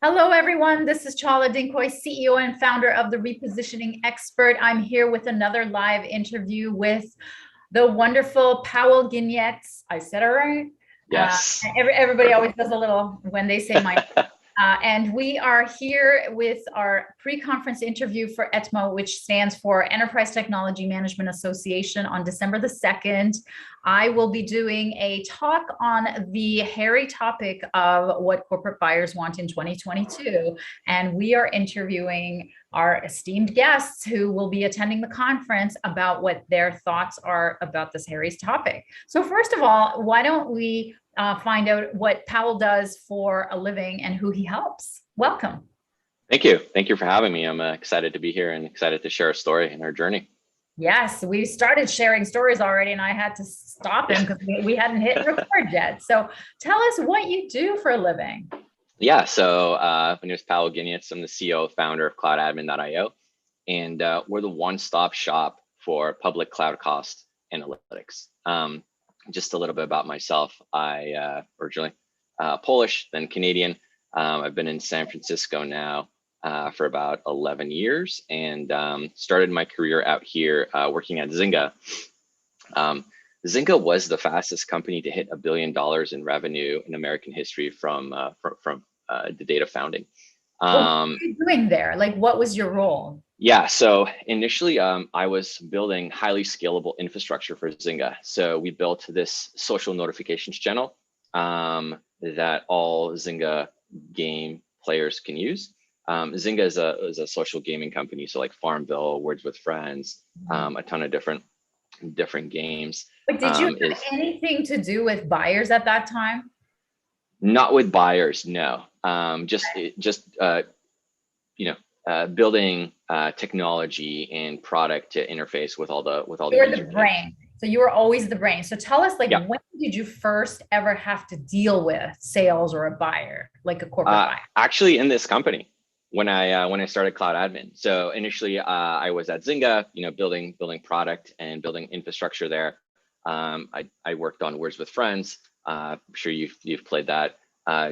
Hello, everyone. This is Chala Dincoy, CEO and founder of The Repositioning Expert. I'm here with another live interview with the wonderful Pawel Gieniec. I said it right. Yes. Everybody always does a little when they say my and we are here with our pre-conference interview for ETMA, which stands for Enterprise Technology Management Association, on December the 2nd. I will be doing a talk on the hairy topic of what corporate buyers want in 2022. And we are interviewing our esteemed guests who will be attending the conference about what their thoughts are about this hairy topic. So first of all, why don't we find out what Pawel does for a living and who he helps. Welcome. Thank you. Thank you for having me. I'm excited to be here and excited to share our story and our journey. Yes, we started sharing stories already and I had to stop him because we hadn't hit record yet. So tell us what you do for a living. Yeah, so my name is Pawel Gieniec. I'm the CEO, founder of cloudadmin.io, and we're the one-stop shop for public cloud cost analytics. Just a little bit about myself. I originally Polish, then Canadian. I've been in San Francisco now for about 11 years and started my career out here working at Zynga. Zynga was the fastest company to hit $1 billion in revenue in American history from the date of founding. What were you doing there? Like, what was your role? Yeah, so initially I was building highly scalable infrastructure for Zynga. So we built this social notifications channel that all Zynga game players can use. Zynga is a social gaming company, so like Farmville, Words with Friends, a ton of different games. But did you have anything to do with buyers at that time? Not with buyers, no. Building technology and product to interface with all the You're the brain. So you were always the brain. So tell us, like, yeah. When did you first ever have to deal with sales or a buyer, like a corporate buyer? Actually, in this company, when I started Cloud Admin. So initially, I was at Zynga, building product and building infrastructure there. I worked on Words with Friends. I'm sure you've played that.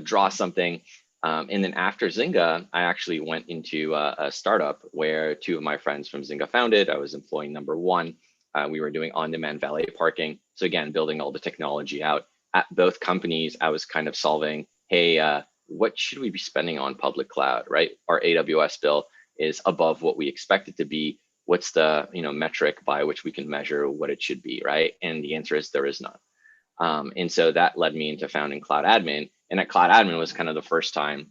Draw something. And then after Zynga, I actually went into a startup where two of my friends from Zynga founded. I was employee number one. We were doing on-demand valet parking. So again, building all the technology out. At both companies, I was kind of solving, hey, what should we be spending on public cloud, right? Our AWS bill is above what we expect it to be. What's the metric by which we can measure what it should be, right? And the answer is there is none. And so that led me into founding Cloud Admin. And at Cloud Admin was kind of the first time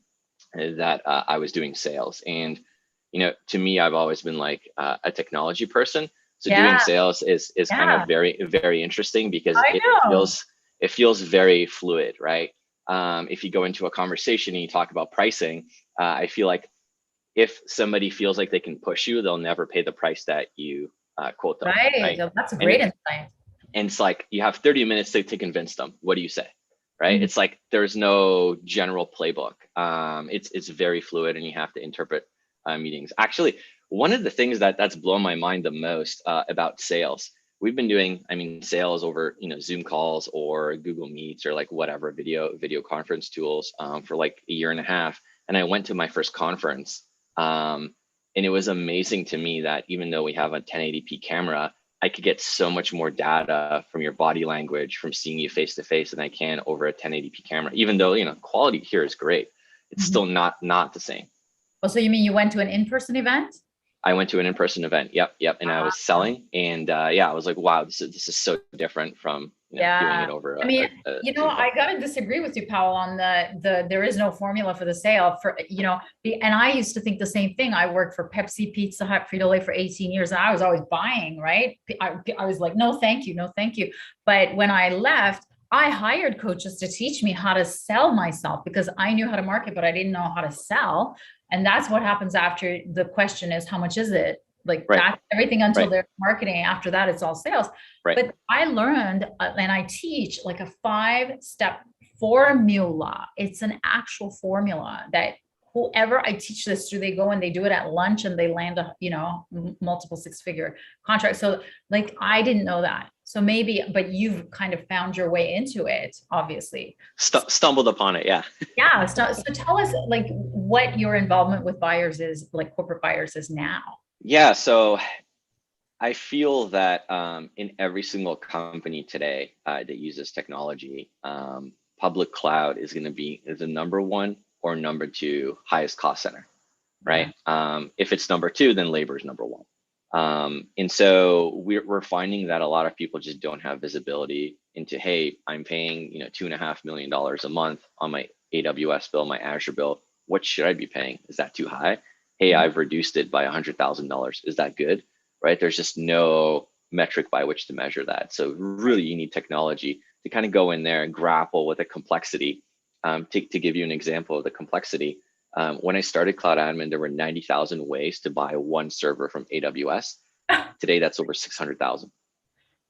that I was doing sales. And, to me, I've always been like a technology person. So doing sales is kind of very, very interesting because it feels very fluid, right? If you go into a conversation and you talk about pricing, I feel like if somebody feels like they can push you, they'll never pay the price that you quote them. Right. So that's a great insight. And it's like you have 30 minutes to convince them. What do you say? Right? It's like there's no general playbook. It's very fluid, and you have to interpret meetings. Actually, one of the things that's blown my mind the most about sales, we've been doing, sales over Zoom calls or Google Meets or like whatever video conference tools for like a year and a half. And I went to my first conference, and it was amazing to me that even though we have a 1080p camera, I could get so much more data from your body language, from seeing you face to face than I can over a 1080p camera. Even though quality here is great, it's still not the same. Oh, so you mean you went to an in-person event? I went to an in-person event. Yep. And I was selling, and I was like, wow, this is so different from doing it over. I gotta disagree with you, Pawel, on the there is no formula for the sale for and I used to think the same thing. I worked for Pepsi, Pizza Hut, Frito-Lay for 18 years, and I was always buying, right? I was like, no, thank you, no, thank you. But when I left, I hired coaches to teach me how to sell myself because I knew how to market, but I didn't know how to sell. And that's what happens after the question is, how much is it? Like that's everything until they're marketing. After that, it's all sales. But I learned and I teach like a 5-step formula. It's an actual formula that whoever I teach this to, they go and they do it at lunch and they land a, multiple 6-figure contract. So like, I didn't know that. So maybe, but you've kind of found your way into it, obviously. Stumbled upon it. Yeah. Yeah. So tell us like what your involvement with buyers is, like corporate buyers is now. Yeah. So I feel that in every single company today that uses technology, public cloud is going to be the number one or number two highest cost center, Yeah. right? If it's number two, then labor is number one. And so we're finding that a lot of people just don't have visibility into, hey, I'm paying, $2.5 million a month on my AWS bill, my Azure bill. What should I be paying? Is that too high? Hey, Yeah. I've reduced it by $100,000. Is that good? Right? There's just no metric by which to measure that. So really, you need technology to kind of go in there and grapple with the complexity. To give you an example of the complexity, when I started Cloud Admin, there were 90,000 ways to buy one server from AWS. Today, that's over 600,000.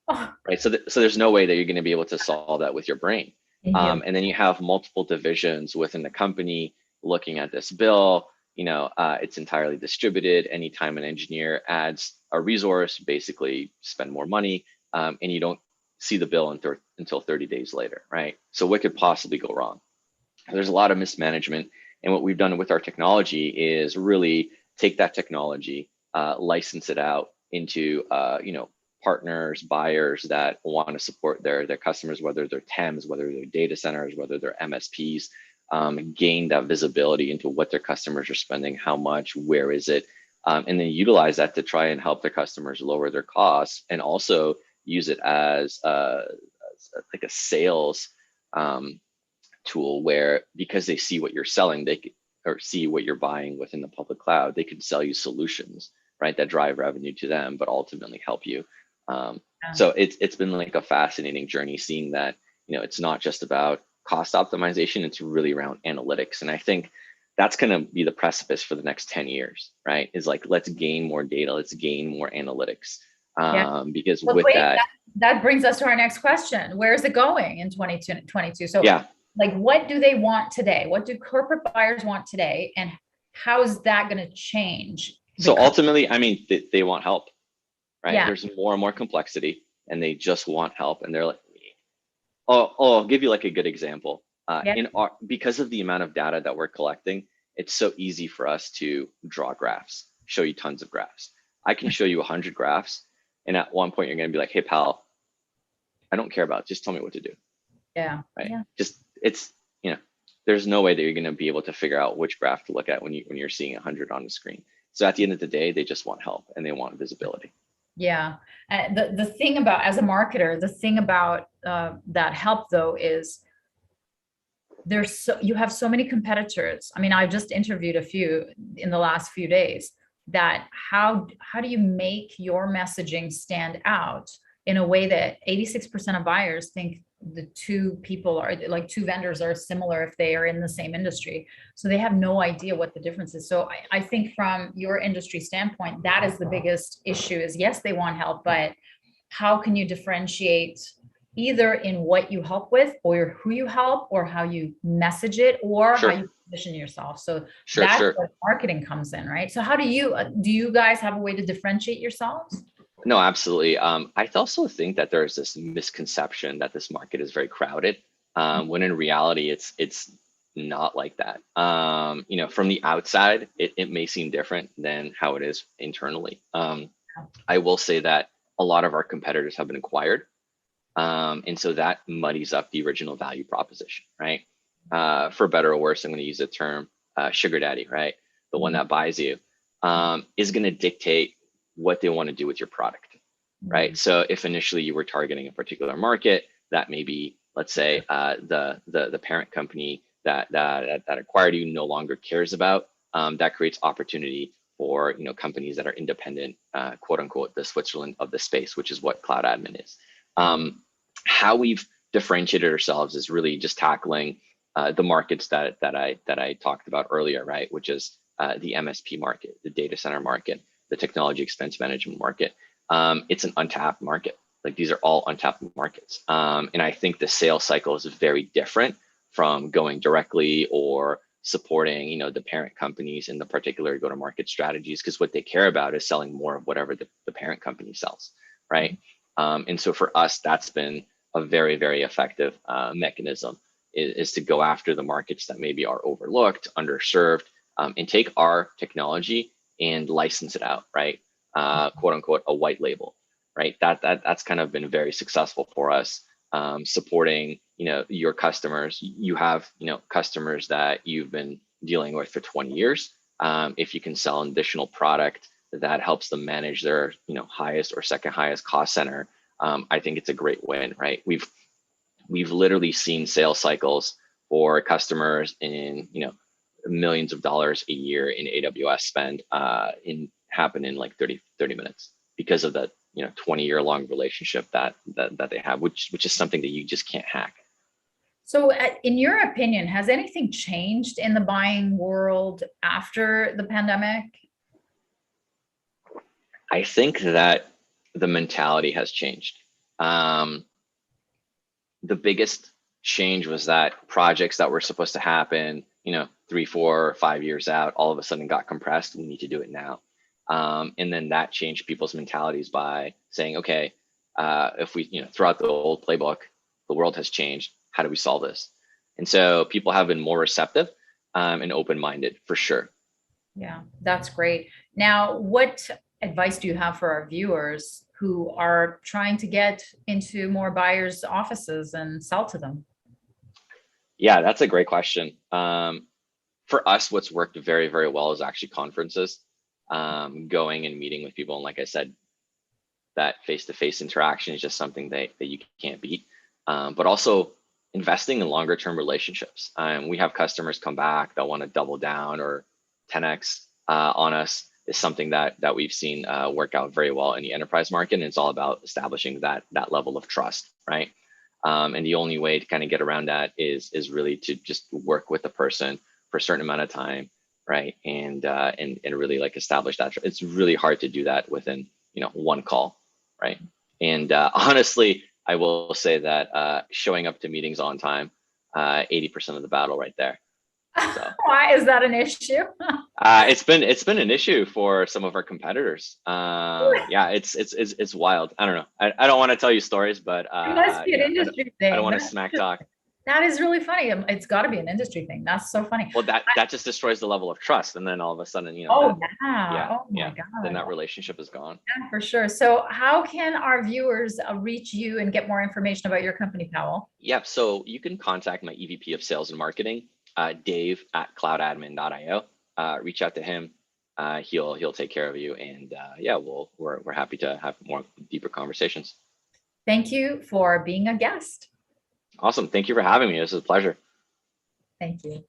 Oh, Right? So there's no way that you're going to be able to solve that with your brain. yeah. And then you have multiple divisions within the company looking at this bill. It's entirely distributed. Anytime an engineer adds a resource, basically spend more money, and you don't see the bill until 30 days later, right? So what could possibly go wrong? There's a lot of mismanagement. And what we've done with our technology is really take that technology, license it out into, partners, buyers that want to support their customers, whether they're TEMs, whether they're data centers, whether they're MSPs, gain that visibility into what their customers are spending, how much, where is it, and then utilize that to try and help their customers lower their costs, and also use it as like a sales tool where, because they see what you're selling, or see what you're buying within the public cloud, they can sell you solutions, right, that drive revenue to them, but ultimately help you. So it's been like a fascinating journey seeing that, it's not just about cost optimization, it's really around analytics. And I think that's going to be the precipice for the next 10 years, right? Is like, let's gain more data, let's gain more analytics. Because Well, with wait, that, that brings us to our next question. Where is it going in 2022? So yeah. like, what do they want today? What do corporate buyers want today? And how is that going to change? So ultimately, I mean, they want help, right? Yeah. There's more and more complexity and they just want help. And they're like, I'll give you like a good example. Yeah. Because of the amount of data that we're collecting, it's so easy for us to draw graphs, show you tons of graphs. I can show you 100 graphs. And at one point you're going to be like, hey, pal, I don't care about it. Just tell me what to do. Yeah. Right. Yeah. Just, it's, there's no way that you're going to be able to figure out which graph to look at when you're seeing 100 on the screen. So at the end of the day, they just want help and they want visibility. Yeah. The thing about, as a marketer, the thing about that help though is you have so many competitors. I mean, I just interviewed a few in the last few days. That how do you make your messaging stand out in a way that 86% of buyers think the two people are like, two vendors are similar if they are in the same industry, so they have no idea what the difference is. So I think from your industry standpoint, that is the biggest issue. Is yes, they want help, but how can you differentiate either in what you help with or who you help or how you message it or Sure. how you position yourself? So Sure, that's sure. where marketing comes in, right? So how do you guys have a way to differentiate yourselves? No, absolutely. I also think that there's this misconception that this market is very crowded, when in reality, it's not like that. From the outside, it may seem different than how it is internally. I will say that a lot of our competitors have been acquired. And so that muddies up the original value proposition, right? For better or worse, I'm going to use the term sugar daddy, right? The one that buys you is going to dictate what they want to do with your product, right? So if initially you were targeting a particular market, that may be, let's say, the parent company that acquired you no longer cares about, that creates opportunity for companies that are independent, quote unquote, the Switzerland of the space, which is what Cloud Admin is. How we've differentiated ourselves is really just tackling the markets that I talked about earlier, right? Which is the MSP market, the data center market, the technology expense management market. It's an untapped market. Like, these are all untapped markets. And I think the sales cycle is very different from going directly or supporting, the parent companies in the particular go-to-market strategies, because what they care about is selling more of whatever the parent company sells, right? And so for us, that's been a very, very effective mechanism is to go after the markets that maybe are overlooked, underserved, and take our technology and license it out, right? Quote unquote, a white label, right? That's kind of been very successful for us, supporting, your customers. You have, customers that you've been dealing with for 20 years. If you can sell an additional product that helps them manage their, highest or second highest cost center, I think it's a great win, right? We've literally seen sales cycles for customers in, millions of dollars a year in AWS spend happen in like 30 minutes because of the 20-year long relationship that they have, which is something that you just can't hack. So in your opinion, has anything changed in the buying world after the pandemic? I think that the mentality has changed. The biggest change was that projects that were supposed to happen, 3, 4, 5 years out, all of a sudden got compressed. We need to do it now. And then that changed people's mentalities by saying, okay, if we, throughout the old playbook, the world has changed. How do we solve this? And so people have been more receptive and open-minded for sure. Yeah, that's great. Now, what advice do you have for our viewers who are trying to get into more buyers' offices and sell to them? Yeah, that's a great question. For us, what's worked very, very well is actually conferences, going and meeting with people. And like I said, that face-to-face interaction is just something that you can't beat. But also investing in longer term relationships. We have customers come back that want to double down or 10x on us is something that we've seen work out very well in the enterprise market. And it's all about establishing that level of trust, right? And the only way to kind of get around that is really to just work with the person for a certain amount of time, right? And really like establish that. It's really hard to do that within one call, right? And honestly, I will say that showing up to meetings on time, 80% of the battle right there. So why is that an issue? it's been an issue for some of our competitors. Yeah, it's wild. I don't know. I don't want to tell you stories, but It must be an industry thing. I don't want to smack talk. That is really funny. It's got to be an industry thing. That's so funny. Well, that just destroys the level of trust, and then all of a sudden, Oh yeah, oh my God. then that relationship is gone. Yeah, for sure. So how can our viewers reach you and get more information about your company, Pawel? Yep. So you can contact my EVP of Sales and Marketing, Dave at cloudadmin.io. Reach out to him. He'll take care of you, and yeah, we're happy to have more deeper conversations. Thank you for being a guest. Awesome. Thank you for having me. This is a pleasure. Thank you.